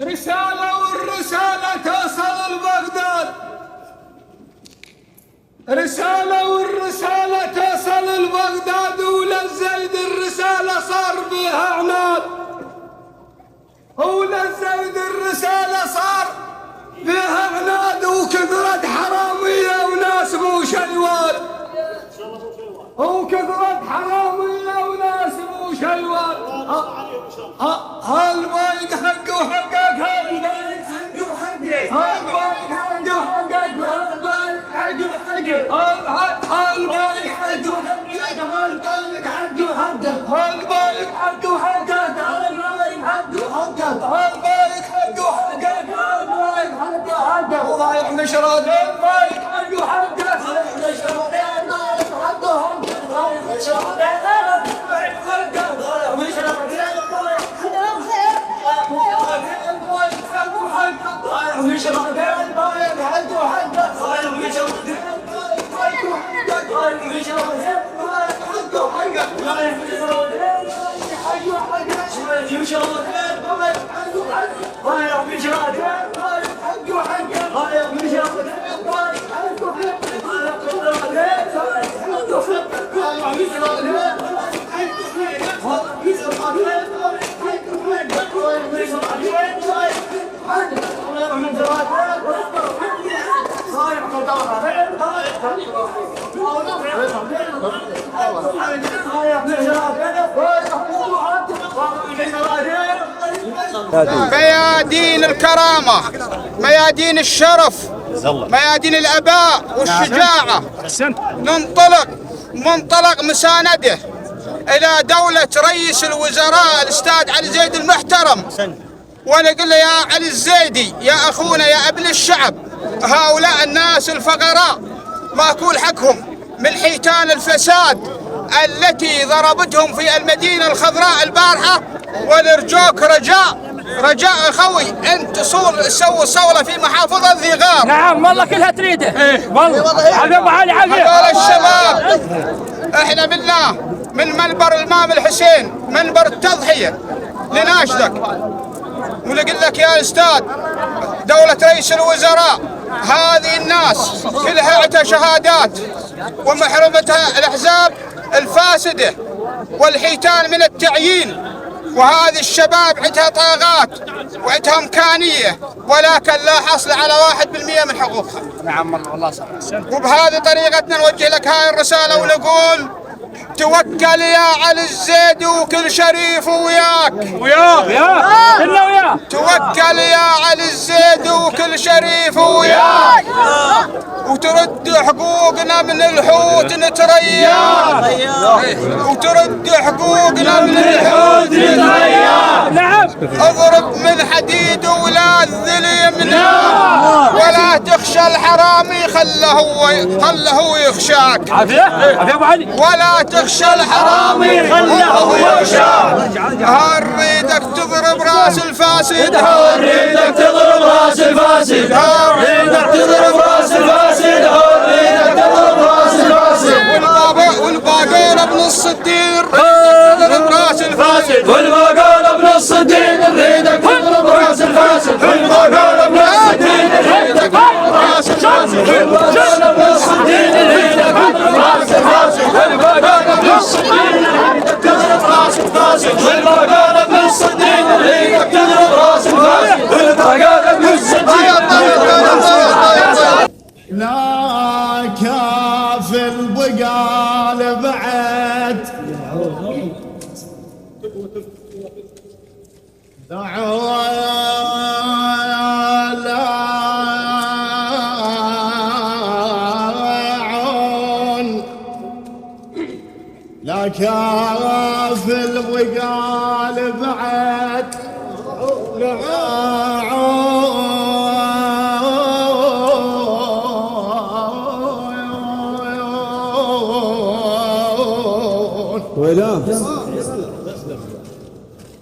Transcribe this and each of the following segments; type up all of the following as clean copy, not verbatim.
رسالة والرسالة توصل لبغداد، رسالة والرسالة توصل لبغداد، وللزيد الرسالة صار بها عناد، وللزيد الرسالة صار بها عناد، وكثرت حرامية وناس مو شلوات، وكثرت حرامية وناس مو شلوات. هالبايق حقه وحقك، هالبايق حقه وحقك، هالبايق حقه وحقك، هالبايق حقه وحقك، هالبايق حقه وحقك، هالبايق حقه وحقك، هالبايق حقه وحقك، هالبايق حقه وحقك، هالبايق حقه وحقك، هالبايق حقه وحقك، وضايع نشرات البايق حقه وحقك، ضايع نشرات البايق حقه وحقك، ضايع نشرات البايق حقه، ضايع نشرات ميادين الكرامة، ميادين الشرف، ميادين الأباء والشجاعة. ننطلق منطلق مساندة إلى دولة رئيس الوزراء الأستاذ علي الزيدي المحترم، ونقول له يا علي الزيدي يا أخونا يا ابن الشعب، هؤلاء الناس الفقراء ماكول حقهم من حيتان الفساد التي ضربتهم في المدينة الخضراء البارحة، ونرجوك رجاء أخوي أن تسوي صولة في محافظة ذي غار. نعم والله كلها تريده. والله عقب علي عقب. هذول الشباب احنا بالله من منبر الإمام الحسين، منبر التضحية، لناشدك ونقول لك يا أستاذ دولة رئيس الوزراء، هذه الناس كلها عندها شهادات ومحرمتها الأحزاب الفاسدة والحيتان من التعيين، وهذه الشباب عندها طاقات وعندها إمكانية، ولكن لا حصل على 1% من حقوقها. نعم والله صح. وبهذه طريقتنا نوجه لك هاي الرسالة ونقول توكل يا علي الزيدي وكل شريف وياك. كلنا وياه. توكل يا علي الزيدي وكل شريف وياك، وترد حقوقنا من الحوت نترياك، وترد حقوقنا من الحوت نترياك. نعم. اضرب من حديد ولا الذل يمنعك، ولا تخشى الحرامي خله هو يخشاك. عافية ابو علي. ولا تخشى الحرامي خله هو يخشاك. هريدك تضرب راس الفاسد، هريدك تضرب راس الفاسد، هريدك تضرب راس الفاسد، هريدك تضرب راس الفاسد، والباقر ابن الصدير تضرب راس الفاسد، والباقر ابن الصديق نريدك تضرب راس الفاسد، والباقر ابن الصديق نريدك تضرب راس الفاسد، والباقر ابن الصديق نريدك تضرب راس الفاسد، والباقر ابن الصديق نريدك تضرب راس الفاسد، والباقر ابن الصديق نريدك تضرب راس الفاسد، والباقر ابن الصديق. لا كافل بقال بعد لا كافل بقال بعد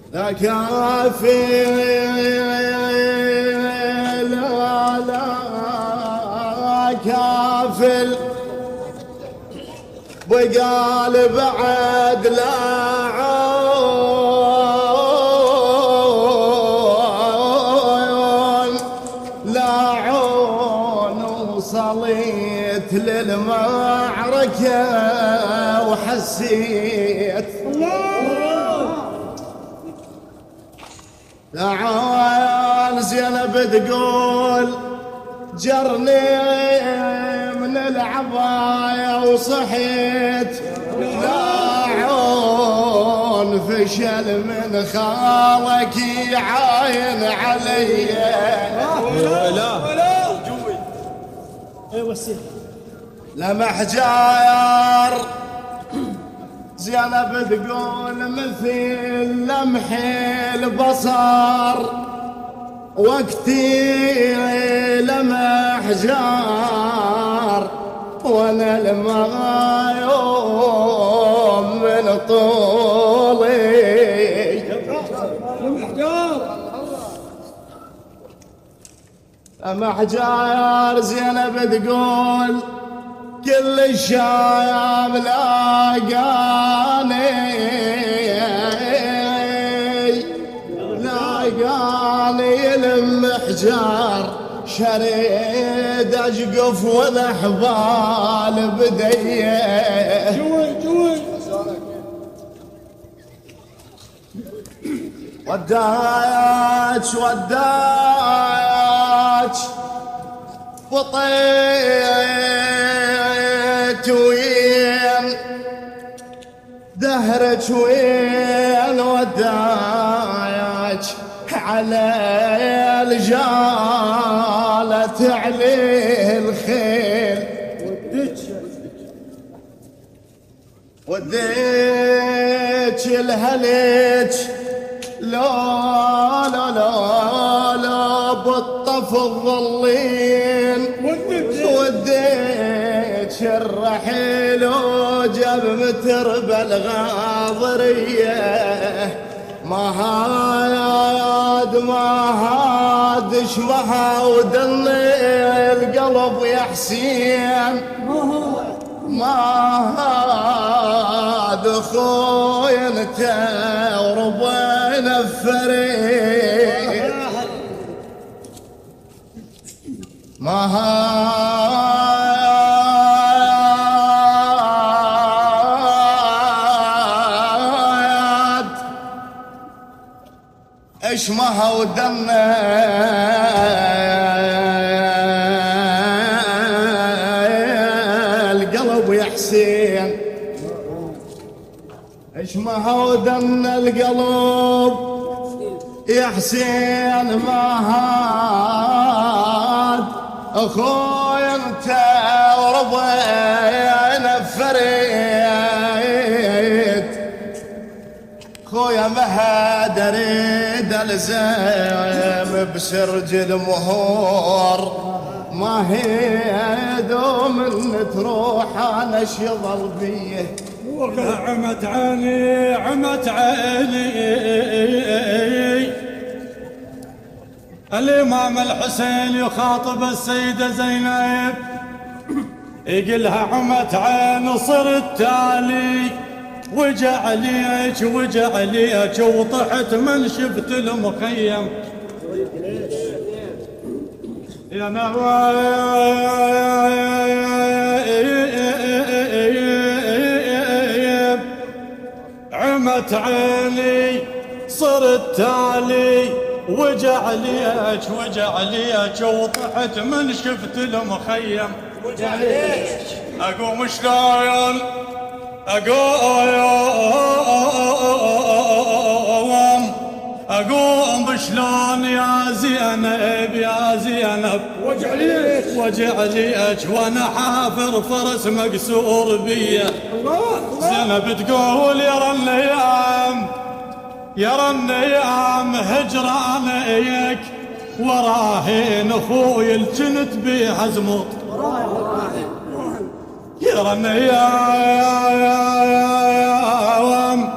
لا كافي لا كافل بقال بعد لا وصليت للمعركة وحسيت تعال زينب تقول جرني من العباية وصحيت لاعون فشل من خالك يعاين علي لمح جار زينب تقول مثل لمح البصر وقتي لمح جار وانا المغايوم من طولي لمح جار زينب تقول كل الشام لاقاني المحجار شريد اشقف والاحبال بديه وداك فطيت وين دهرك وين وداك على الجالة عليه الخيل وديك الهلج لا لا لا لا بالطف الظلين وديك الرحيل وجاب متر بالغاضرية ما هاد شبها ودن القلب يا حسين ما هاد خويا انت وربنا فريق ما هاد اشمها ودنا القلب يا حسين اشمها ودنا القلب يا حسين ما هاد اخويا انت وربنا فريت خويا مهد اريد الزم بسرج المهور ما هي دوم ان تروح انا شظل بيه عمت عيني عمت عيني الإمام الحسين يخاطب السيدة زينب يقلها عمت عين صرت تالي وجعليك وطحت من شفت المخيم يا نوايب عمت عيني صرت تالي وجعليك وطحت من شفت المخيم اقوم شلون اقوم بشلون يا زينب وجعليك وانا حافر فرس مكسور بيه زينب تقول يا النيام هجرانك وراهين اخوي الجنت بيها زمط يا النيام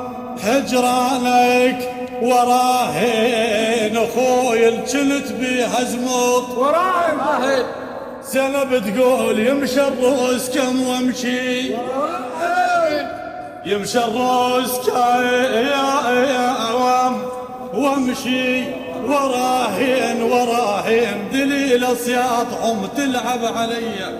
هجرانك وراهين اخوي الجنت بيها زمط وراهين زينب تقول يمشي الروس كم وامشي يمشي الروس وامشي وراهين دليل صياطهم تلعب علي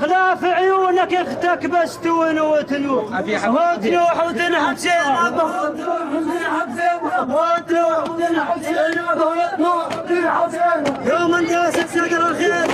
خلاف عيونك اختك بس تونو وتنوح وتنوح وتنحب زينب وتنوح وتنحب زينب يوم انداست صدر الخير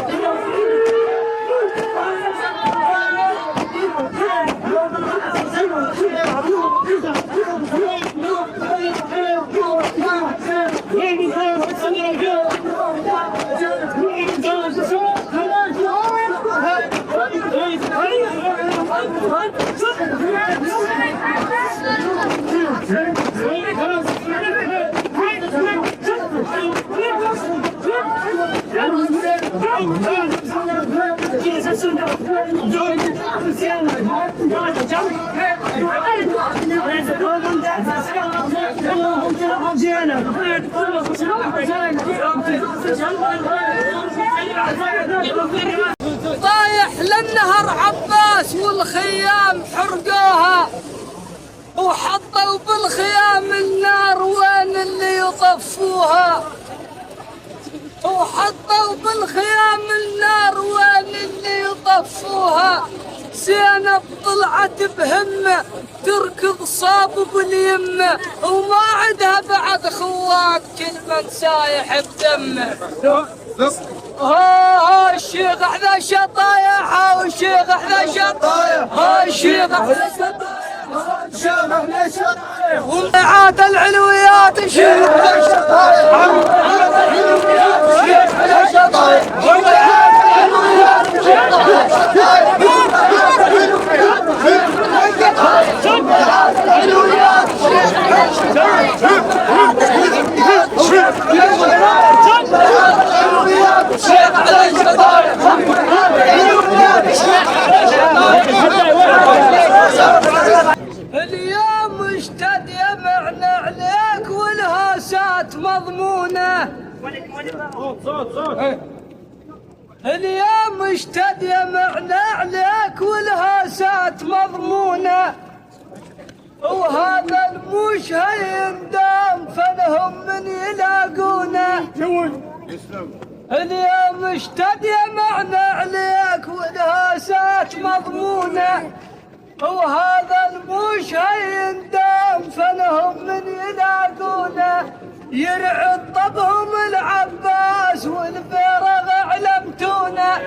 طايح للنهر عباس والخيام حرقوها وحطوا بالخيام النار وين اللي يطفوها وحطوا بالخيام النار وين اللي يطفوها زينب طلعت بهمة تركض صابب اليمة وما عندها بعد خوات كل من سايح بدمه ها الشيخ احذا شطايح والشيخ احذا شطايح ها الشيخ احذا شطايح ومعات العلويات الشيخ احذا شطايح الشيخ احذا شطايح ومعات العلويات الشيخ اليوم اشتد يمعن عليك والهاسات مضمونة اليوم اشتد يمعن عليك والهاسات مضمونة وهذا الموش هيندام فلهم من يلاقونه اليوم اشتد يمعن عليك والهاسات مضمونة وهذا الموش هيندام فلهم من يلاقونه يرعد طبهم العباس والفرغ علمتونه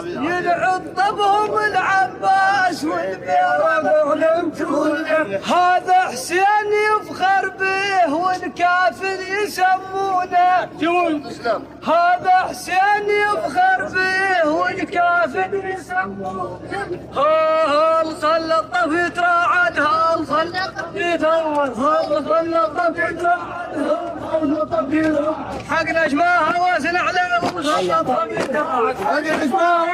يرعد طبهم العباس والفرغ علمتونه هذا حسين يفخر به والكافر يسمونه هذا حسين يفخر به والكافر يسمونه الخلط في تراعد الخلط في تراعد حقنا جماعة واسن على الخلط في تراعد حقنا جماعة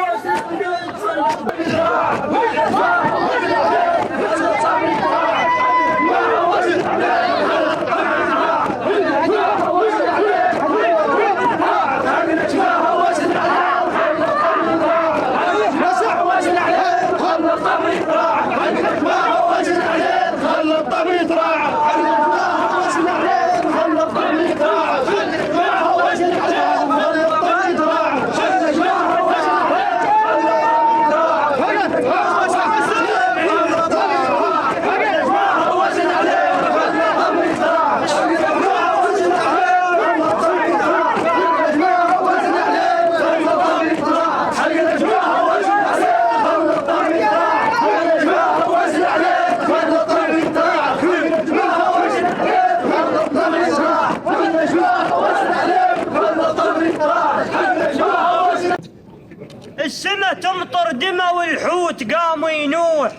السما تمطر دمى والحوت قام ينوح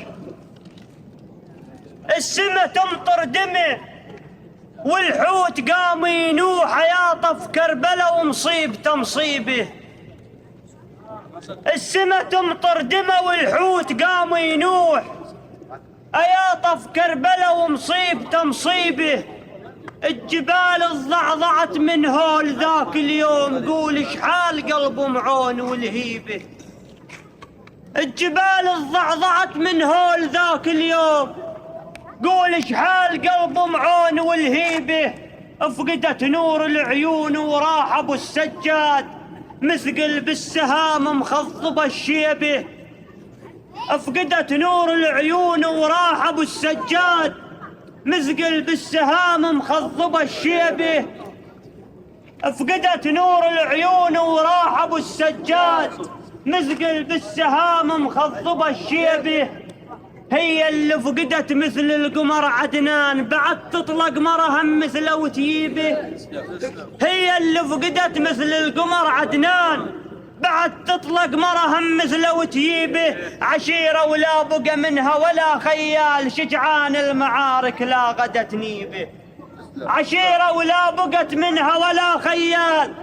السما تمطر دمى والحوت قام ينوح يا طف كربلاء ومصيبته مصيبه السما تمطر دمى والحوت قام ينوح يا طف كربلاء ومصيبته مصيبه الجبال ضعضعت من هول ذاك اليوم قول شحال قلبه معون والهيبه الجبال ضعضعت من هول ذاك اليوم قول شحال قلبه معون والهيبه افقدت نور العيون وراح ابو السجاد مثقل بالسهام مخضب الشيبه، افقدت نور العيون وراح ابو السجاد، مثقل بالسهام مخضب الشيبه، افقدت نور العيون وراح ابو السجاد، مثقل بالسهام مخضب الشيبه، هي اللي فقدت مثل القمر عدنان بعد تطلق مرهم مثل وتيبه، هي اللي فقدت مثل القمر عدنان بعد تطلق مرهم مثل وتيبه، عشيرة ولا بقى منها ولا خيال، شجعان المعارك لا غدت نيبه، عشيرة ولا بقت منها ولا خيال،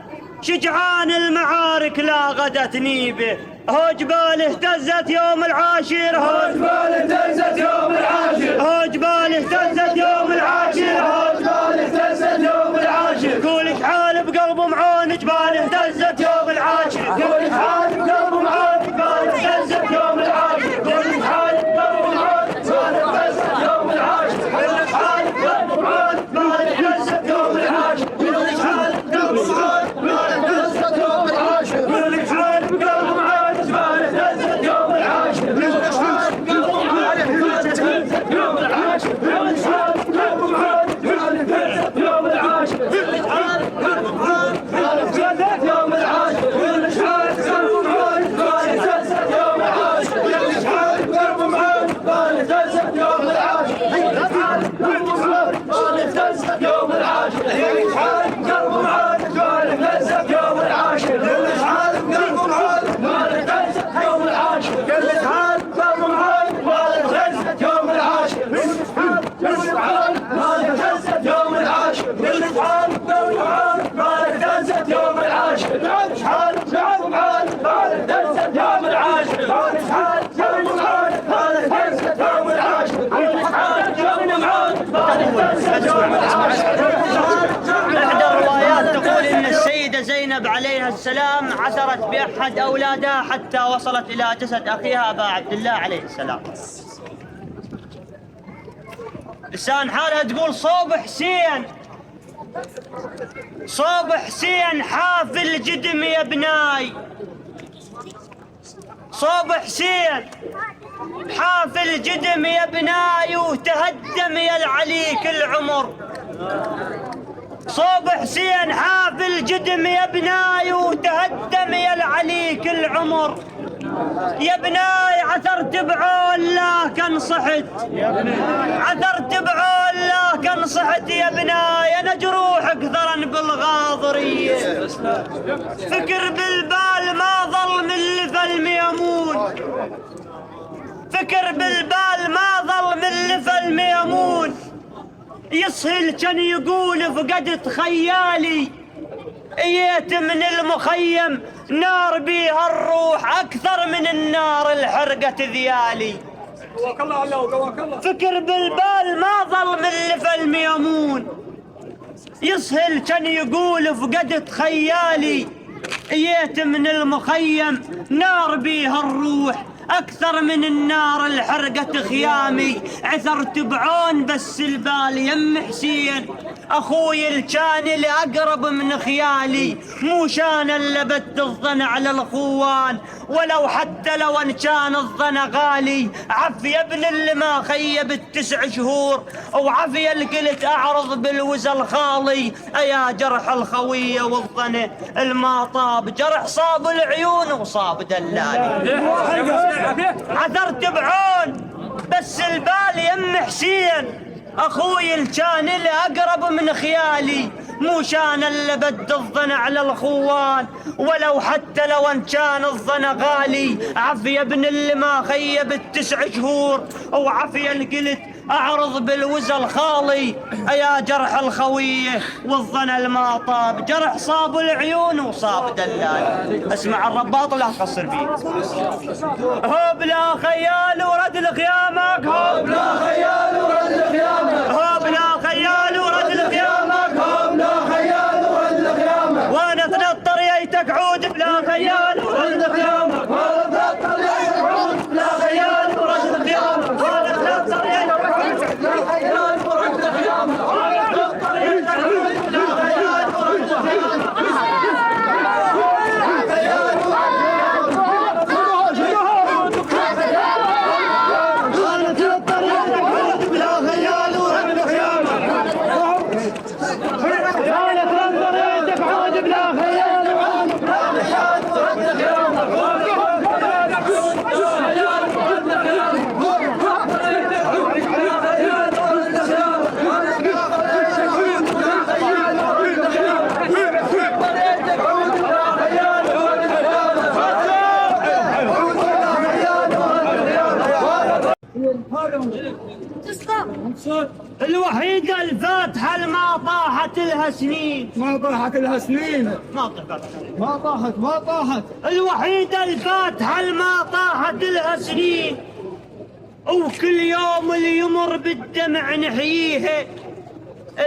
شجعان المعارك لا غدت نيبه، هو جبال اهتزت يوم العاشر، هو جبال اهتزت يوم العاشر، هو جبال اهتزت يوم العاشر، هو جبال اهتزت يوم العاشر، قولك حال بقلب معون جبال اهتزت يوم العاشر، قولك حال بقلب معون جبال اهتزت يوم العاشر، قولك حال بقلب معون جبال اهتزت يوم العاشر، قولك حال بقلب معون جبال اهتزت يوم العاشر، قولك حال بقلب معون جبال اهتزت يوم العاشر، قولك حال بقلب معون جبال اهتزت يوم العاشر، قولك حال بقلب معون جبال اهتزت يوم العاشر، قولك حال بقلب معون جبال اهتزت يوم العاشر، قولك حال بقلب معون جبال اهتزت يوم العاشر، قولك حال بقلب معون جبال اهتزت يوم العاشر، قولك حال بقلب معون جبال اهتزت يوم العاشر، قولك حال بقلب معون جبال اهتزت يوم العاشر، قولك حال بقلب معون جبال اهتزت يوم العاشر، قولك حال بقلب معون جبال اهتزت يوم العاشر، قولك حال بقلب معون جبال اهتزت يوم العاشر، قولك حال بقلب معون جبال اهتزت يوم العاشر، قولك حال بقلب معون جبال اهتزت يوم العاشر، قولك حال بقلب معون جبال اهتزت يوم العاشر، قولك حال بقلب معون جبال اهتزت يوم العاشر، قولك حال بقلب معون جبال اهتزت يوم العاشر. إحدى الروايات تقول إن السيدة زينب عليها السلام عثرت بأحد أولادها حتى وصلت إلى جسد أخيها أبا عبد الله عليه السلام. لسان حالها تقول صوب حسين، صوب حسين حافل جدم يا بناي، صوب حسين حافل جدم يا بناي وتهدم يا العليك العمر، صوب حسين حافل جدم يا بناي وتهدم يا العليك العمر، يا بناي عثرت بعون لكن صحت، عثرت بعون لكن صحت يا بناي، انا جروح اكثرا بالغاضريه، فكر بالبال ما ظل من لفى الميمون، فكر بالبال ما ظل من لفى الميمون، يسهل كان يقول فقدت خيالي، ايت من المخيم نار بيها الروح اكثر من النار الحرقت ذيالي، فكر بالبال ما ظل من لفى الميمون، يسهل كان يقول فقدت خيالي، ايت من المخيم نار بيها الروح أكثر من النار الحرقت خيامي، عثرت بعون بس البال يم حسين، أخوي الكان الأقرب من خيالي، مو شان اللي بد الظن على الخوان، ولو حتى لو ان كان الظن غالي، عفية ابن اللي ما خيب التسع شهور، وعفية اللي قلت أعرض بالوزى الخالي، أيا جرح الخوية والظن الما طاب، جرح صاب العيون وصاب دلالي، عثرت بعون بس البال يم حسين، أخوي الكان الأقرب من خيالي، مو شان اللي بد الظن على الخوان، ولو حتى لو ان كان الظن غالي، عفية ابن اللي ما خيب التسع شهور، وعفية اللي قلت أعرض بالوزى الخالي، أيا جرح الخوية والظن الما طاب، جرح صاب العيون وصاب دلال. اسمع الرباط ولا تقصر فيه. هو بلا خيال ورد الخيامك، هو بلا خيال ورد الخيامك، هو بلا خيال ورد الخيامك، هو بلا خيال ورد الخيامك، وانا تنطر ييتك عود بلا خيال ورد الخيامك، وانا تنطر ييتك عود بلا خيال ورد الخيامك، وانا تنطر ييتك عود بلا خيال ورد الخيامك، وانا تنطر ييتك عود بلا خيال ورد الخيامك. الوحيدة الفاتحة اللي ما طاحت لها سنين. ما طاحت لها سنين. ما طاحت. الوحيدة الفاتحة اللي ما طاحت لها سنين، وكل يوم اللي يمر بالدمع نحييها،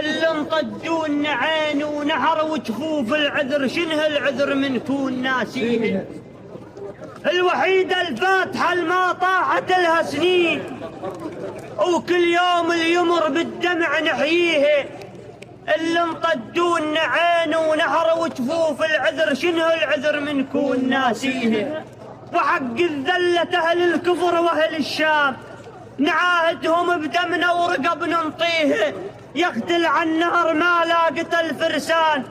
اللي انطدون عين ونحر وجفوف العذر، شنه العذر من كون ناسيها. الوحيدة الفاتحة اللي ما طاحت لها سنين، وكل يوم اللي يمر بالدمع نحييها، اللي انطدون عين ونحر وجفوف العذر، شنه العذر من كون ناسيها. وحق الذلة أهل الكفر وأهل الشام، نعاهدهم بدمنا ورقب ننطيه، يقتل عن النهر ما لاقت الفرسان،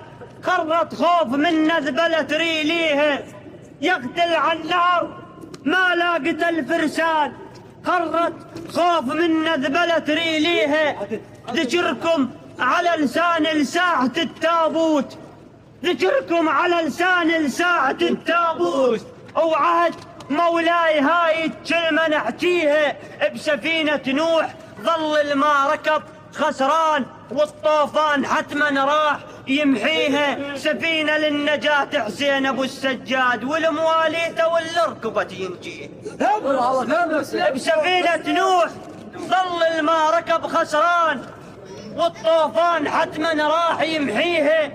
خرت خوف من نذبلة ريليه. يقتل عن النهر ما لاقت الفرسان، خرت خوف من نذبلة ريليه. ذكركم على لسان لساعة التابوت، ذكركم على لسان لساعة التابوت، وعهد مولاي هاي الكلمة نحكيها. بسفينة نوح ظل الما ركب خسران، والطوفان حتما راح يمحيها. سفينة للنجاة حسين ابو السجاد، والمواليته واللي ركبت ينجيه. بسفينة نوح ظل الما ركب خسران، والطوفان حتما راح يمحيها.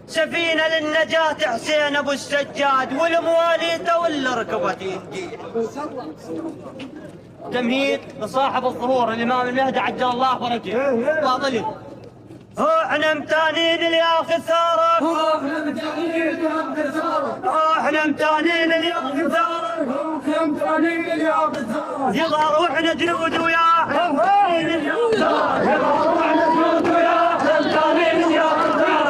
سفينة للنجاة حسين ابو السجاد، والمواليته واللي ركبت ينجيه. تمهيد لصاحب الظهور الامام المهدي عجل الله فرجه. فاضلين احنا متانين اللي ياخذ ثارك، احنا متانين اللي ياخذ ثارك، احنا متانين اللي ياخذ ثارك، احنا متانين اللي ياخذ ثارك. يظهر واحنا جنود وياه متانين اللي ياخذ ثارك، يظهر واحنا جنود وياه متانين اللي ياخذ ثارك.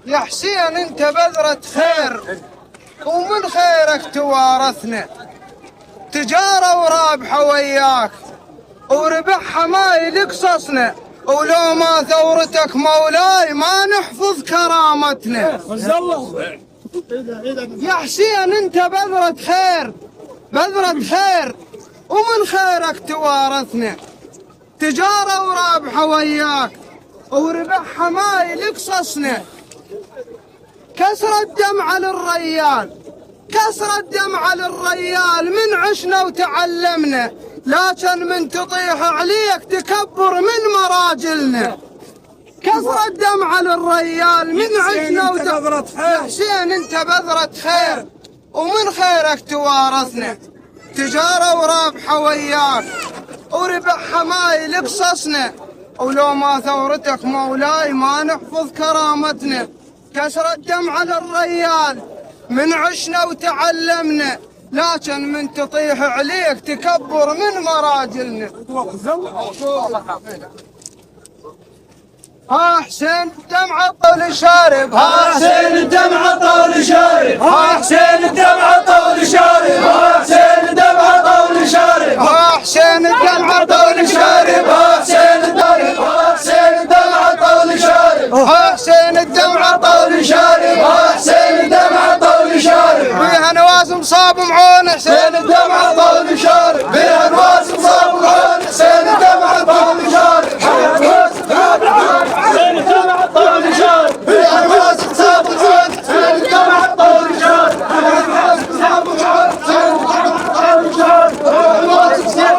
يا حسين انت بذرة خير، ومن خيرك توارثنا، تجارة ورابحة وياك، وربحها ما يقصصنا، ولو ما ثورتك مولاي ما نحفظ كرامتنا. يا حسين انت بذرة خير، بذرة خير، ومن خيرك توارثنا، تجارة ورابحة وياك، وربحها ما يقصصنا. كسر الدمع للريال، كسر الدمع للريال، من عشنا وتعلمنا، لكن من تطيح عليك تكبر من مراجلنا. كسر الدمع للريال، من عشنا وتعلمنا. يا حسين انت بذرة خير، ومن خيرك توارثنا، تجارة ورابحة وياك، وربحها ما يقصصنا، ولو ما ثورتك مولاي ما نحفظ كرامتنا. كسر الدمع للريال، من عشنا وتعلمنا، لكن من تطيح عليك تكبر من مراجلنا. ها حسين الدمعة طول الشارب، ها حسين الدمعة طول الشارب، ها حسين الدمعة طول الشارب، ها حسين الدمعة طول الشارب، ها حسين الدمعة طول الشارب، ها حسين الدمعة طول الشارب، ها حسين الدمعة طول الشارب، ها حسين الدمعة طول الشارب، فيها نواس مصاب معون حسين حسين الدمعة طول الشارب، فيها نواس مصاب معون حسين الدمعة طول الشارب، حسين الدمعة طول الشارب، فيها نواس مصاب معون حسين الدمعة طول الشارب، نواس مصاب معون حسين الدمعة طول الشارب، نواس مصاب معون حسين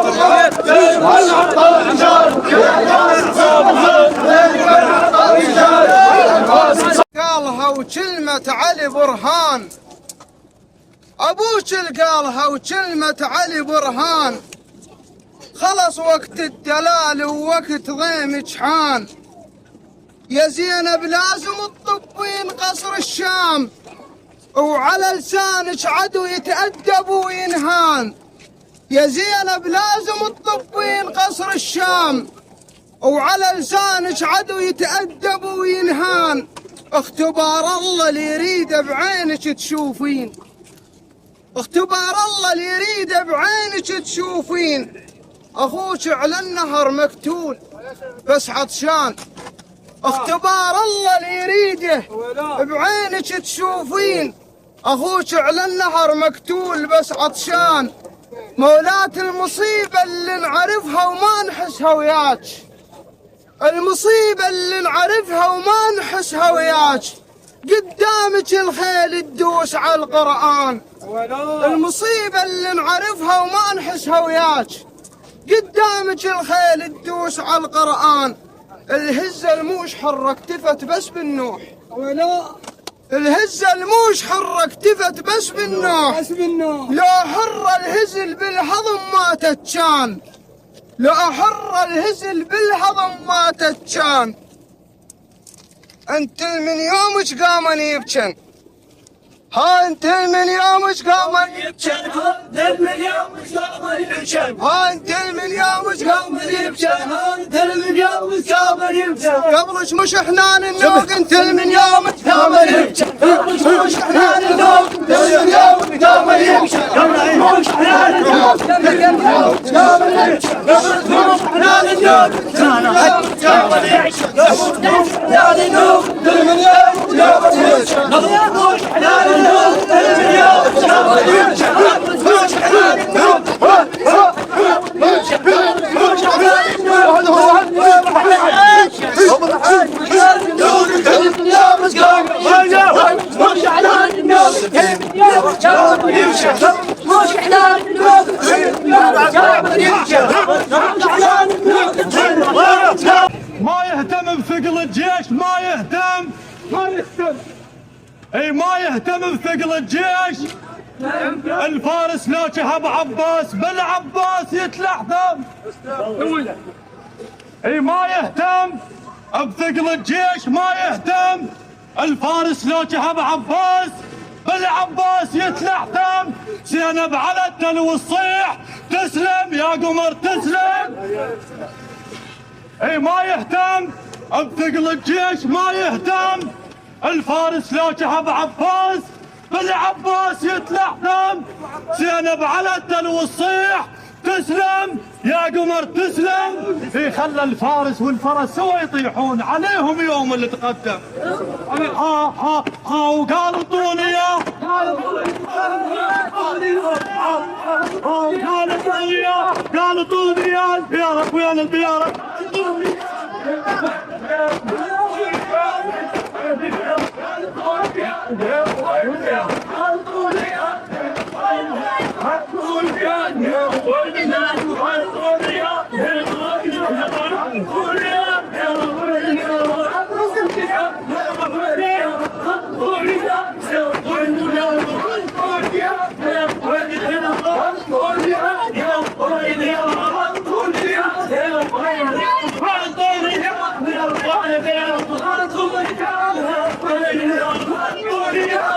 الدمعة طول الشارب، نواس مصاب معون حسين الدمعة طول الشارب. قالها وكلمة علي برهان، أبوك قالها وكلمة علي برهان، خلص وقت الدلال ووقت ضيم جحان، يا زينب لازم تطبين قصر الشام، وعلى لسانك عدو يتأدب وينهان، يا زينب لازم تطبين قصر الشام، وعلى لسانك عدو يتأدب وينهان، اختبار الله اللي يريده بعينك تشوفين، اختبار الله اللي يريده بعينك تشوفين، اخوك على النهر مقتول بس عطشان، اختبار الله اللي يريده بعينك تشوفين، اخوك على النهر مقتول بس عطشان، مولات المصيبة اللي نعرفها وما نحسها وياك، المصيبة اللي نعرفها وما نحسها وياك، قدامك الخيل تدوس على القرآن، المصيبة اللي نعرفها وما نحسها وياك، قدامك الخيل تدوس على القرآن، الهزة الموش حرة اكتفت بس بالنوح، الهزة الموش حرة اكتفت بس بالنوح، لو حر الهزل بالهضم ما تتشان، لو حر الهزل بالهضم ما تتشان، انت من يومك قامن يبكن، ها انت من يومك قامن يبكن، ها انت من يومك قامن يبكن، ها انت من يومك قامن يبكن، ها انت من يومك قامن يبكن، قبلك مش حنان النوق انت من يومك قامن يبكن، قبلك مش حنان النوق انت من يومك قامن يبكن، قبلك مش حنان النوق انت من يومك قامن يبكن، قبلك مش حنان النوق انت من يومك قامن يبكن، قبلك مش حنان النوق انت من يومك قامن يبكن، قبلك مش حنان النوق انت من يومك قامن يبكن، قبلك مش حنان النوق ما يهتم بثقل الجيش، ما يهتم اي ما يهتم بثقل الجيش، الفارس لو شهب عباس بالعباس يتلحم، اي ما يهتم بثقل الجيش، ما يهتم الفارس لو شهب عباس بالعباس يتلحم، زينب على التلو الصيح تسلم يا قمر تسلم، اي ما يهتم بثقل الجيش، ما يهتم الفارس لو شهب عباس بالعباس يتلحم، زينب على التلو الصيح تسلم يا قمر تسلم، في خلى الفارس والفرس سوا يطيحون عليهم يوم اللي تقدم، ها وقالوا طولي يا قالوا طولي يا البيارك وين البيارك، Yeah.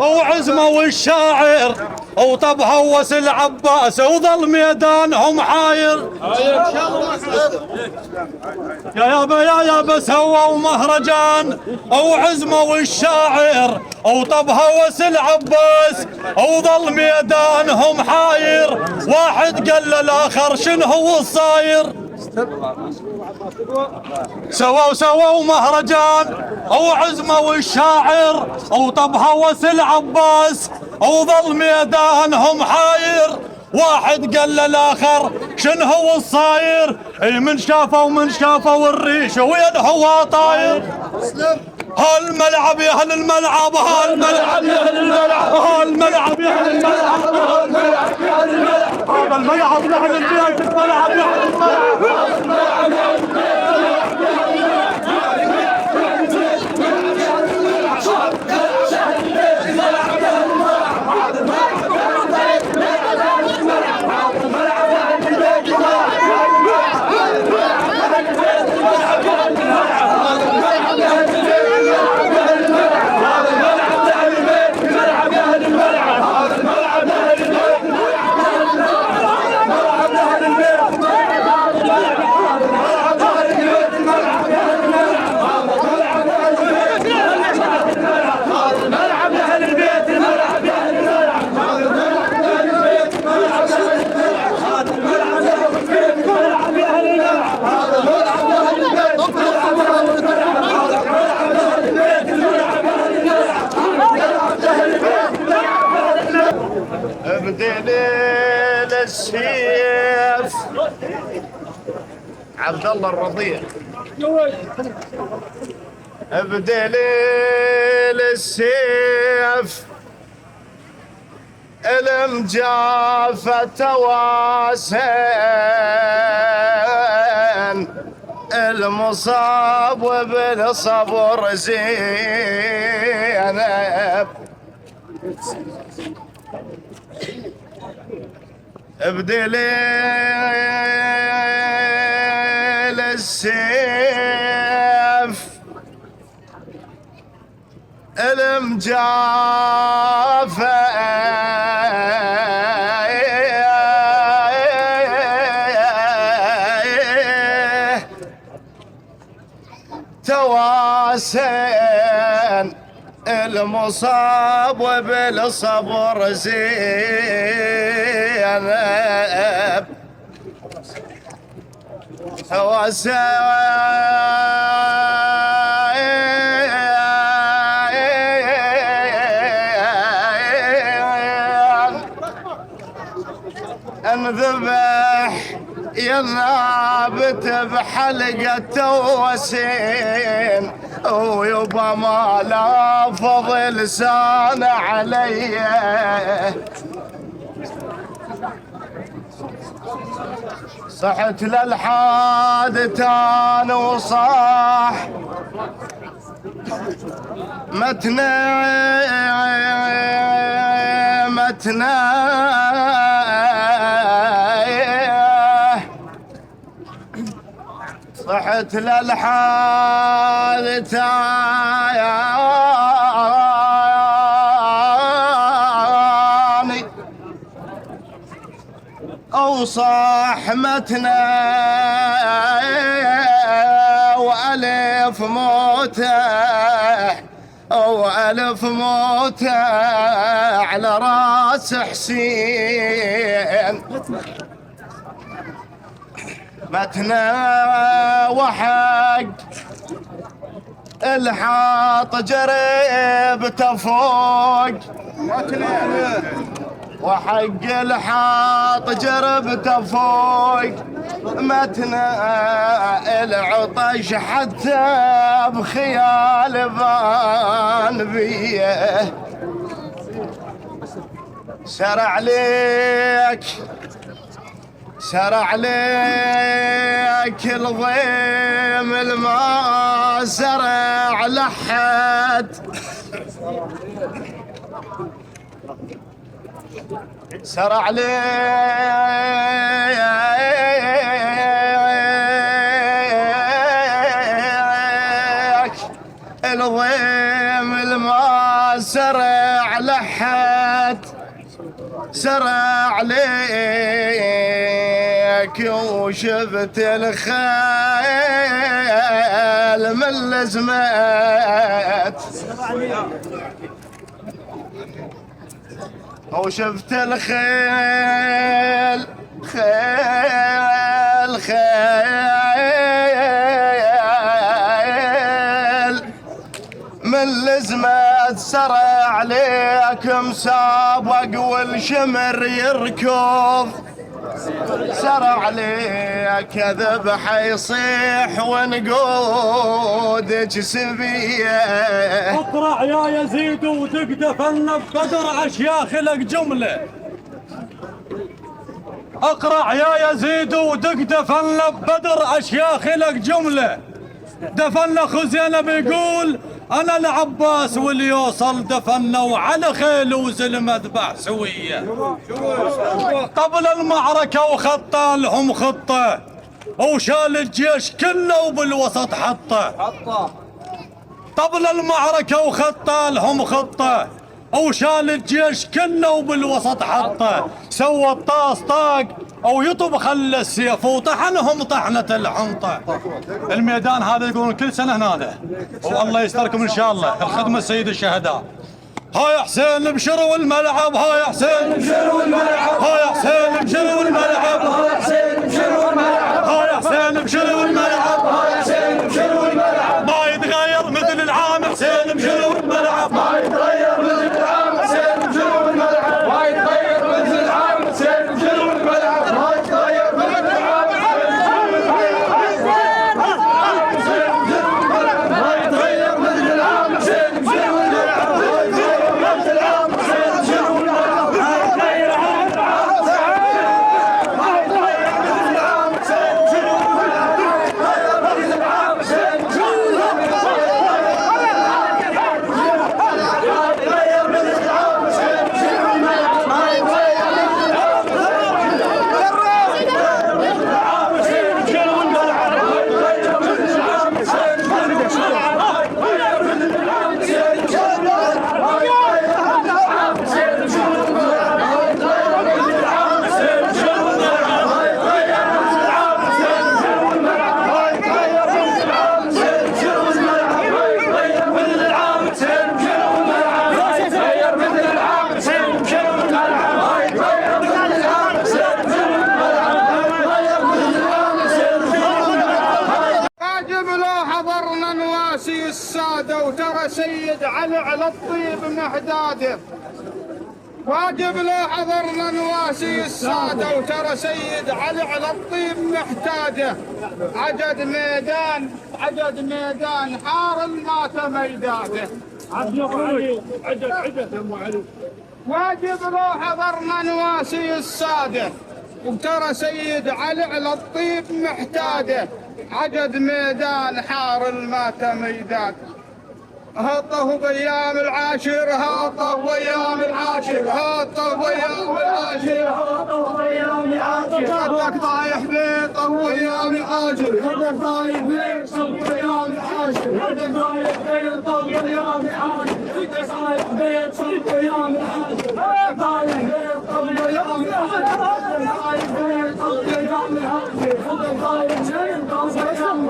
وعزمه والشاعر وطب هوس العباس وظل ميدانهم حاير. يا يابا سووا مهرجان وعزمه والشاعر وطب هوس العباس وظل ميدانهم حاير. واحد قال للاخر شنو هو الصاير. سووا مهرجان وعزمه والشاعر وطب هوس العباس وظل ميدانهم حاير. واحد قال للاخر شنو هو الصاير. من شافوا الريش وين هو طاير. هالملعب يا اهل الملعب هالملعب يا اهل الملعب هالملعب يا اهل الملعب هالملعب يا اهل الملعب هذا الملعب نحن البيت الملعب يا اهل الملعب. بدليل السيف عبد الله الرضيع. بدليل السيف المجافة تواسن المصاب وبالصبر زينب. بدليل السيف المجافة تواسن المصاب وبالصبر زينب. انذبح يا النابت بحلقة توسين ويبا ما لافظ لسان علي. صحت للحادثان وصاح متنا صحت للحادثان وصاح متنا وألف موته على راس حسين. متنا وحق الحاط جريبته فوق وحق الحاط جربته فوق متنا العطش حتى بخيال بان بيه سرع عليك الضيم الما زرع لحد سرع عليك الضيم الما زرع لحد سرع عليك وشفت الخيل من لزمت وشفت الخيل خيل من لزمت سرع عليك مسابق والشمر يركض سرع عليك ذبح يصيح ونقودك سبيه اقرع يا يزيد وتقدفن بقدر اشياخ لك جمله اقرع يا يزيد وتقدفن ببدر اشياخ لك جمله دفن اخو زينب يقول انا العباس واللي يوصل دفنا وعلى خيل وزلم اذبح سويه قبل المعركه وخطى لهم خطه وشال الجيش كله وبالوسط حطه قبل المعركه وخطى لهم خطه وشال الجيش كله وبالوسط حطه سوى الطاس طاق او يطب خلى السيف وطحنهم طحنه العنطه. الميدان هذا يقولون كل سنه هنا والله يستركم ان شاء الله الخدمه سيد الشهداء. هاي حسين ابشروا الملعب هاي حسين ابشروا الملعب هاي حسين ابشروا الملعب هاي حسين ابشروا الملعب هاي حسين ابشروا الملعب هاي حسين ابشروا الملعب ما يتغير مثل العام حسين ابشروا الملعب ما يتغير مثل العام حسين ابشروا الملعب ما يتغير مثل العام حسين ابشروا الملعب ما يتغير مثل العام ما يتغير مثل العام حسين ابشروا الملعب السادة وترى سيد علي على الطيب محداده واجب لو حضرنا نواسي السادة وترى سيد علي على الطيب محتاجه عجد ميدان حار المات ميداده واجب لو حضرنا نواسي السادة وترى سيد علي على الطيب محتاجه عجد ميدان حار المات ميداده هطه بايام العاشر هطه بايام العاشر هطه بايام العاشر هطه بايام العاشر خدك طايح بيطه بايام العاشر خدك طايح بيطه بايام العاشر خدك طايح بيطه بايام العاشر خدك طايح بيطه بايام العاشر خدك طايح بيطه بايام العاشر خدك طايح بيطه بايام العاشر خدك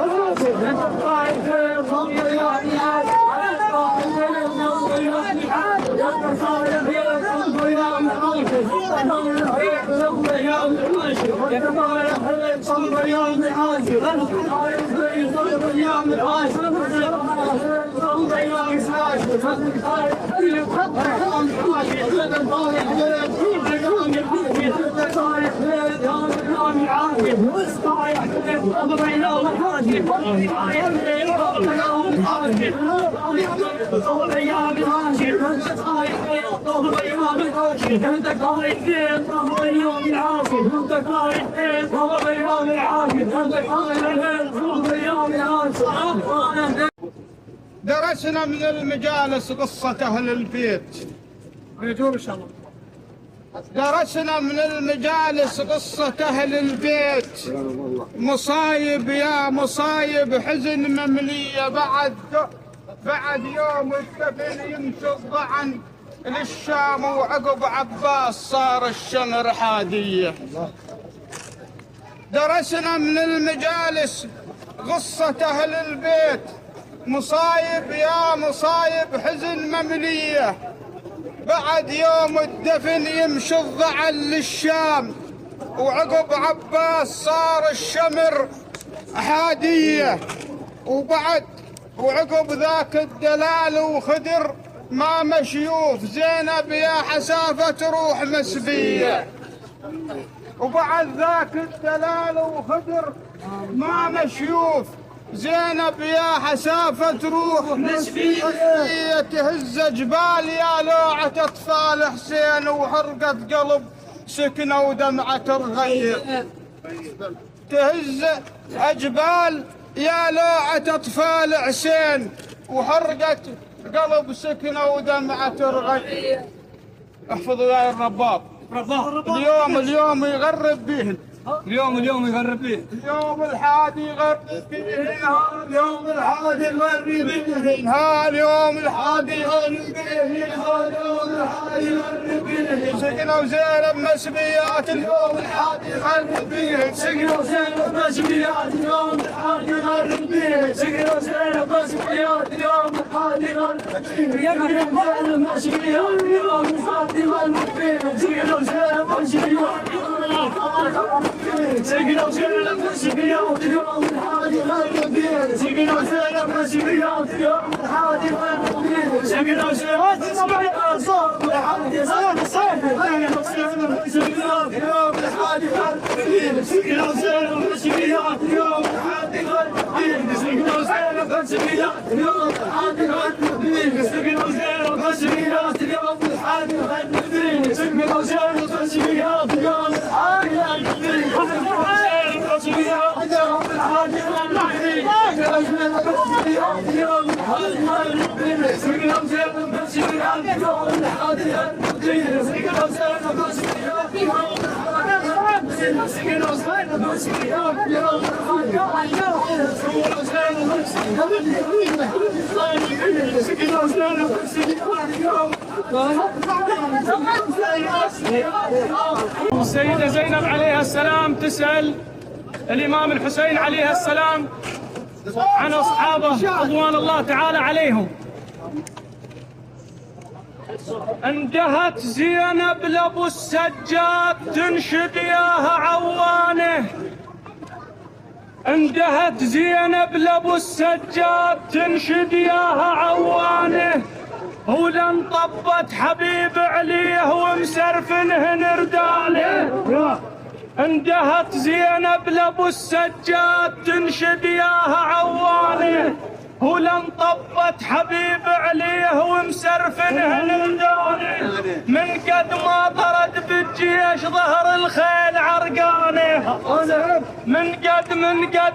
طايح بيطه بايام العاشر خدك طايح بيطه بايام العاشر اليوم العافية طايح ضرب اليوم العافية طايح ضرب اليوم العافية ضرب اليوم العافية طايح ضرب اليوم العافية انت طايح ضرب اليوم العافية انت طايح ضرب اليوم العافية انت طايح ضرب اليوم العافية. درسنا من المجالس قصة أهل البيت. ان شاء الله. درسنا من المجالس قصة أهل البيت. مصايب يا مصايب حزن مملية بعد يوم الدفن يمشي الضعن للشام وعقب عباس صار الشمر حادية. درسنا من المجالس قصة أهل البيت. مصايب يا مصايب حزن مملية بعد يوم الدفن يمشي الضعن للشام وعقب عباس صار الشمر حادية. وعقب ذاك الدلال وخدر ما مشيوف زينب يا حسافة روح مسبية. وبعد ذاك الدلال وخدر ما مشيوف زينب يا حسافة روح مسبية. تهز جبال يا لوعة أطفال حسين وحرقت قلب سكنة ودمعة ترغير. تهز أجبال يا لوعة أطفال حسين وحرقت قلب سكنة ودمعة ترغير. احفظوا يا الرباب. اليوم يغرب بيهن. اليوم يغرب به. اليوم الحادي يغرب بيهن. اليوم الحادي يغرب به. اليوم الحادي يغرب اليوم الحادي يغرب به. سكنة وزينب مسبيات. اليوم الحادي يغرب بيهن. سكنة وزينب مسبيات. اليوم الحادي يغرب به. سكنة وزينب مسبيات. اليوم الحادي يغرب به. يغرب زينب مسبيات. اليوم الحادي يغرب به. سكنة وزينب مسبيات. سكنة وزينب مسبيات. اليوم الحادي يغرب به. سكنة وزينب مسبيات. اليوم الحادي يغرب به. سكنة وزينب مسبيات. صوت الحادي صوت سكنة وزينب مسبيات. اليوم الحادي يغرب به. سكنة وزينب مسبيات. اليوم الحادي يغرب به. سكنة وزينب مسبيات. اليوم الحادي يغرب به. سكنة وزينب مسبيات. اليوم الحادي يغرب به. سكنة وزينب مسبيات. اليوم الحادي يغرب السيدة زينب عليها السلام تسأل الإمام الحسين عليه السلام عن أصحابه رضوان الله تعالى عليهم. اندهت زينب لأبو السجاد تنشد ياها عوانه. اندهت زينب لأبو السجاد تنشد ياها عوانه. ولن طبت حبيب عليه ومسرفنهن ردانه. اندهت زينب لأبو السجاد تنشد ياها عوانه. ولن طبت حبيب عليه ومسرفنهن ردانه. من قد ما طرد بالجيش ظهر الخيل عرقانه. من قد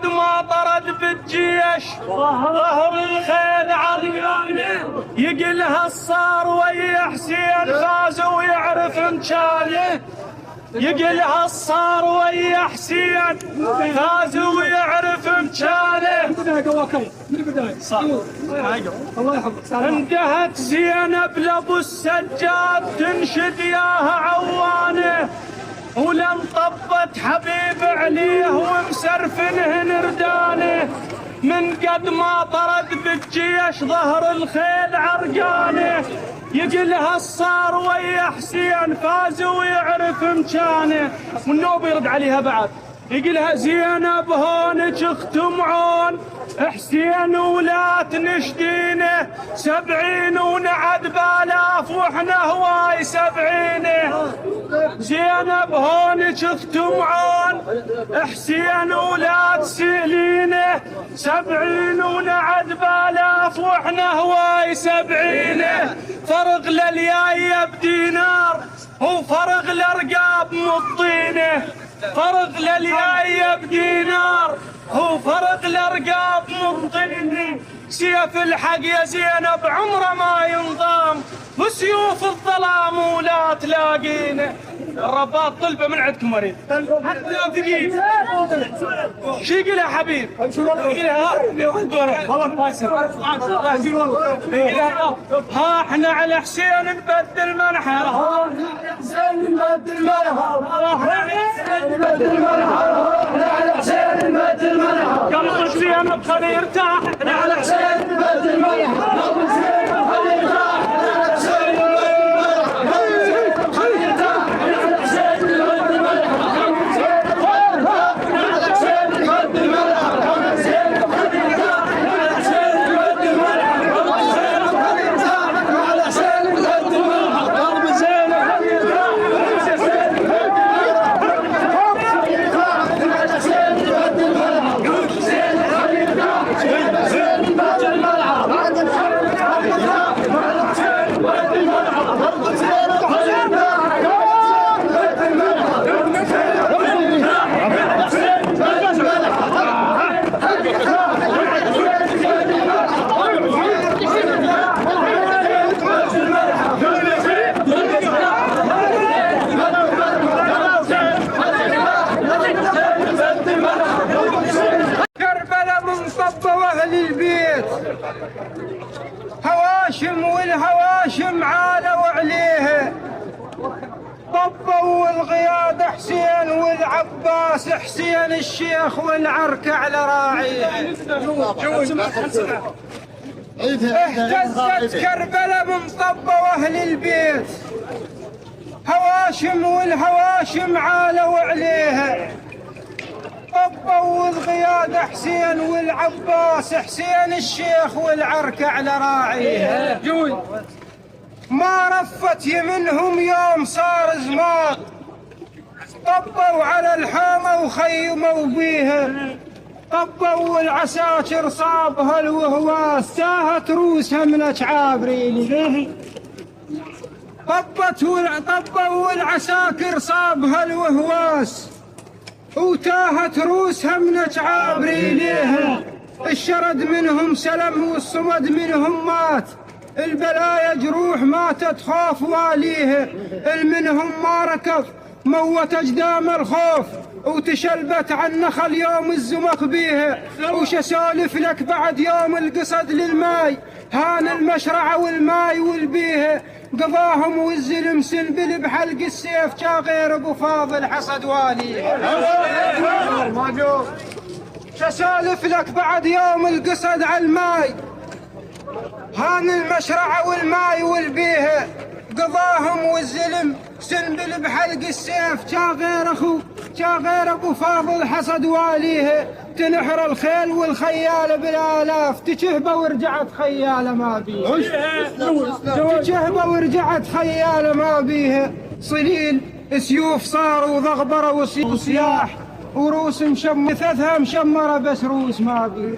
ما طرد بالجيش ظهر الخيل عرقانه. يقلها الصار ويا حسين فاز ويعرف مكانه. يقلها الصار ويا حسين فاز ويعرف مكانه. اندهت زينب لأبو السجاد تنشد ياها عوانه. ولن طبت حبيب عليه ومسرفنهن ردانه. من قد ما طرد بالجيش ظهر الخيل عرقانه. يقلها الصار ويا حسين فاز ويعرف مكانه. والنوب يرد عليها بعد يقلها زينب هونك اختمعون حسين ولا تنشدينه. 70 ونعد بالاف آلاف واحنا هواي 70. زينب هون شفتم عون حسين ولاد سيلينه 70 ونعد بالاف واحنا هواي 70. فرق للياية بدينار وفرق الارقاب مطينه. فرق للياية بدينار وفرق الارقاب مطينه. سيف الحق يا زينب عمره ما ينضام وسيوف الظلام ولا تلاقينه. الرباط طلبه من عندكم مريض حتى لو ثقيل. شو يقول يا حبيب؟ ها احنا على حسين نبدل منحر. ها حسين نبدل منحر. احنا على حسين نبدل منحر. قلب زينب خليه يرتاح. احنا على حسين نبدل منحر. قلب زينب خليه يرتاح. هواشم والهواشم عالوا عليها. طبوا والغياد حسين والعباس حسين الشيخ والعركة على راعيها. اهتزت كربلاء من طبوا اهل البيت. هواشم والهواشم عالوا عليها. طبوا والغياد حسين والعباس حسين الشيخ والعركة على راعيها. ما رفت يمنهم يوم صار زمان. طبوا على الحامة وخيموا بيها. طبوا والعساكر صابها الوهواس تاهت روسها من اشعابريلي. طبوا والعساكر صابها الوهواس وتاهت روسها من اشعابريليها. الشرد منهم سلم والصمد منهم مات. البلايا جروح ماتت خوف واليها. المنهم ما ركض موت اجدام الخوف وتشلبت عن نخل يوم الزمخ بيها. وش اسولف لك بعد يوم القصد للماي. هان المشرعة والماي والبيها. قضاهم والزلم سنبل بحلق السيف جا غير ابو فاضل حصد واليها. شسالف لك بعد يوم القصد على الماي. هان المشرعة والماي والبيها. قضاهم والزلم سنبل بحلق السيف جا غير ابو فاضل حصد واليها. تنحر الخيل والخيالة بالالاف. تشهبه ورجعت خيالة ما بيها. تشهبه ورجعت خيالة ما بيها. صليل سيوف صاروا ضغبرة وصياح. وروس ثثها مشمرة بس روس ما بيها.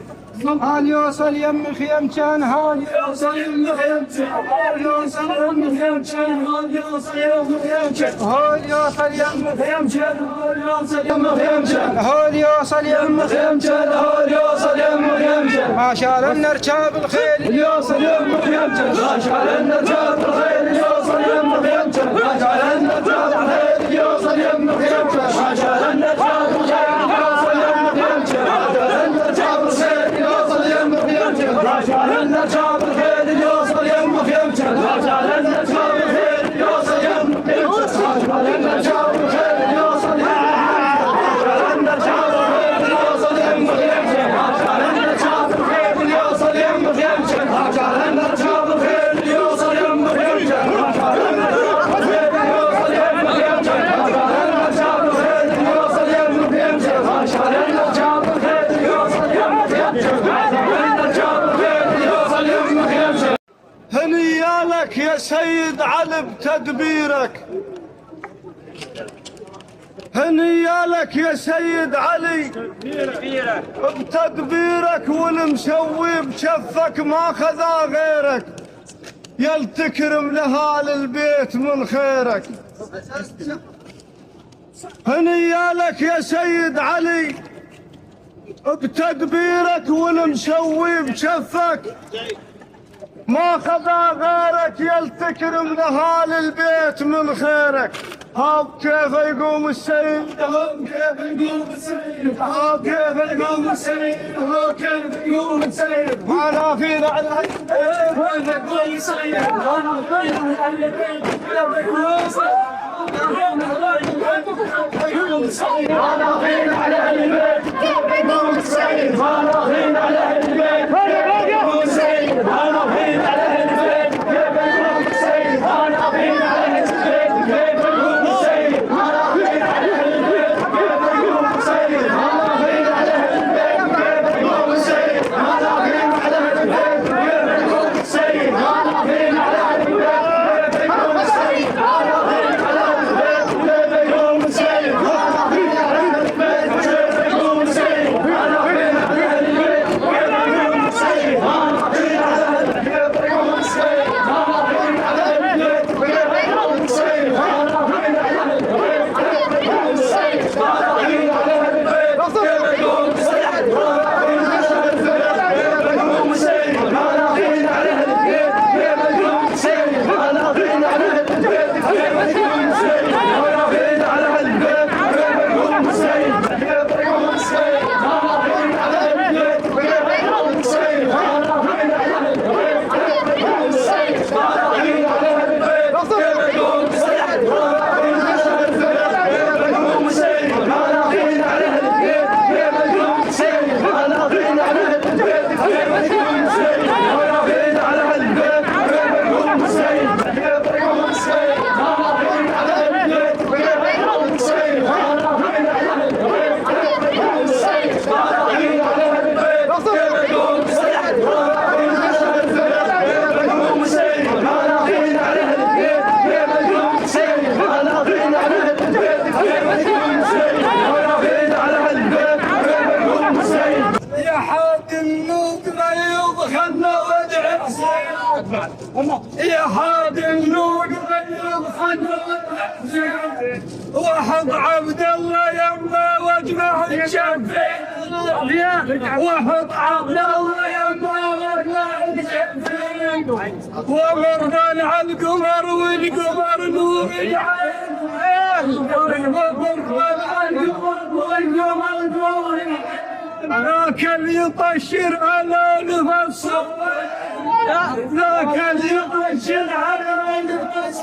هال يوصل يم خيمتان. هال يوصل يم خيمتان. هال يوصل يم خيمتان. هال يوصل يم خيمتان. هال يوصل يم خيمتان. هال يوصل يم خيمتان. هال يوصل يم خيمتان. هال يوصل يم خيمتان. ما شال النرجاب الخيل يوصل يم خيمتان. ما شال النرجاب الخيل يوصل يم خيمتان. ما شال النرجاب الخيل يوصل يم خيمتان. ما شال النرجاب الخيل يوصل يم خيمتان. ما شال النرجاب الخيل يوصل يم خيمتان. ما شال النرجاب الخيل يوصل يم خيمتان. ما شال النرجاب الخيل يوصل يم خيمتان. ما شال النرجاب الخيل يوصل يم خيمتان. ما شال النرجاب الخيل يوصل يم خيمتان. نيالك يا سيد علي بتدبيرك، هنيالك يا سيد علي بتدبيرك، والمسوي بشفك ما خذا غيرك، يل تكرم لهال البيت من خيرك. هنيالك يا سيد علي بتدبيرك، والمسوي بشفك ما خذا غيرك، يل تكرم لهال البيت من خيرك. هاب كيف يقوم السيد، هاب كيف يقوم السيد، هاب كيف يقوم السيد، هاب كيف يقوم السيد، انا فينا على السيد، انا يقوم السيد، انا فينا على السيد، يقوم السيد، انا فينا على البيت، يقوم السيد، انا فينا على البيت، يقوم السيد، انا فينا على البيت، يقوم السيد، انا فينا على البيت، يقوم السيد، انا فينا على البيت، يقوم السيد، انا فينا على البيت، يقوم السيد، انا فينا على البيت، يقوم السيد، انا فينا على البيت، يقوم السيد، انا فينا على البيت، يقوم السيد، انا فينا على البيت، يقوم السيد، انا فينا على البيت، يقوم السيد، انا فينا على البيت، يقوم السيد، انا فينا على البيت، يقوم السيد، انا فينا على البيت، يقوم السيد، انا فينا على البيت، يقوم السيد، يقوم السيد، انا فينا على البيت، يقوم السيد، انا فينا على البيت، يقوم السيد، انا فينا على البيت، يقوم السيد، يقوم السيد، انا فينا على البيت، يقوم السيد، انا فينا على البيت، يقوم السيد، انا فينا على البيت، يقوم السيد، يقوم السيد، انا فينا على البيت، يقوم السيد، انا فينا على البيت، يقوم السيد، انا فينا على البيت، يقوم السيد، يقوم السيد، انا فينا على البيت، يقوم السيد، انا فينا على البيت، يقوم السيد، انا فينا على البيت، يقوم السيد، يقوم السيد، انا فينا على البيت، يقوم السيد، انا فينا على البيت، يقوم السيد، انا فينا على البيت، يقوم السيد. يا حاد النوق غيظ خلنا ودع حسين، يا حاد النوق غيظ خلنا ودع حسين، وحط عبد الله يما واجمع الشفين، وحط عبد الله يما واجمع الشفين، ومرنا على القمر والقمر نور العين، ومرنا على القمر والقمر نور العين، ذاك اللي يطشر على نفس، ذاك اللي يطشر على نفس،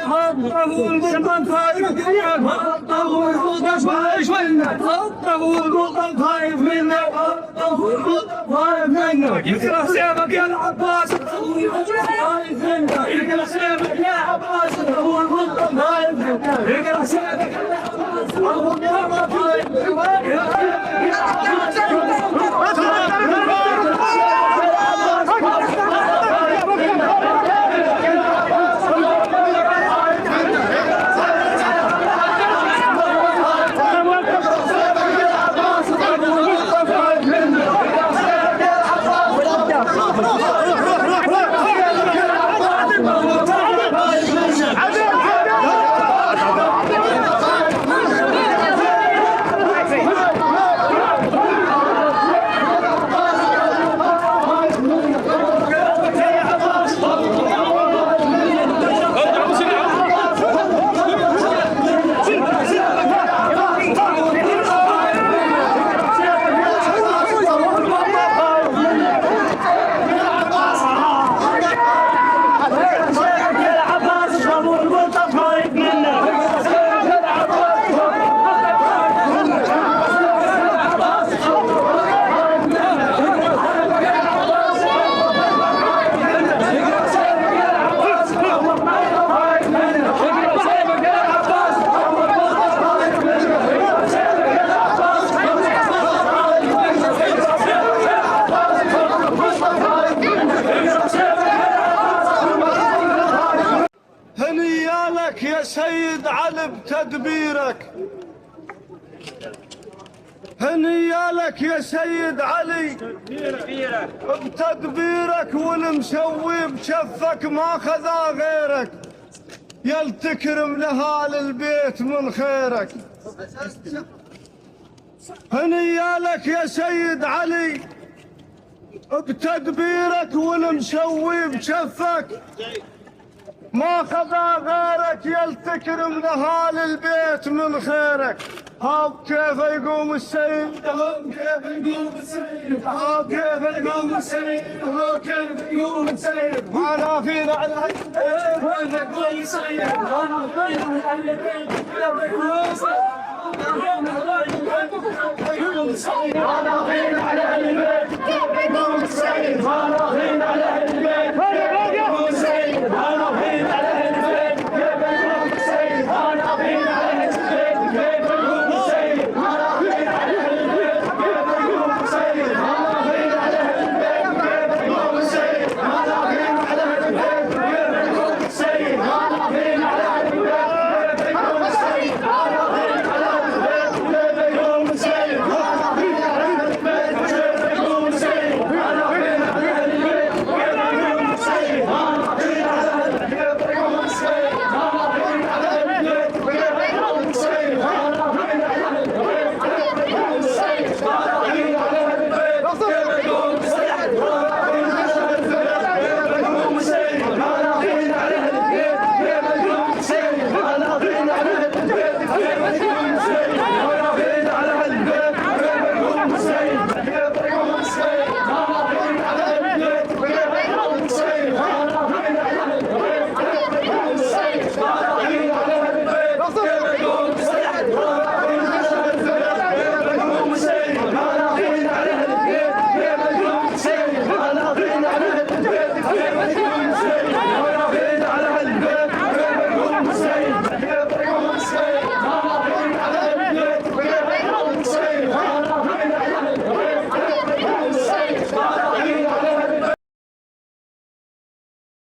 هطفوا القطايف منا، هطفوا القطايف منا، هطفوا القطايف منا، هطفوا القطايف منا، يكره سيفك يا العباس، هطفوا القطايف منا، يكره سيفك يا عباس، هطفوا القطايف منا، يكره سيفك يا عباس، هطفوا القطايف لك يا سيد علي بتدبيرك، هنيا لك يا سيد علي بتدبيرك، والمسوي بشفك ما خذا غيرك، يل تكرم لهال البيت من خيرك. هنيا لك يا سيد علي بتدبيرك، والمسوي بشفك ما خذا غيرك، يل تكرم لهال البيت من خيرك. هاب كيف يقوم السيد، هاب كيف يقوم السيد، هاب كيف يقوم السيد، هاب كيف يقوم السيد. انا فينا على السيد، انا يقوم السيد، انا فينا على السيد، انا فينا على السيد، انا فينا على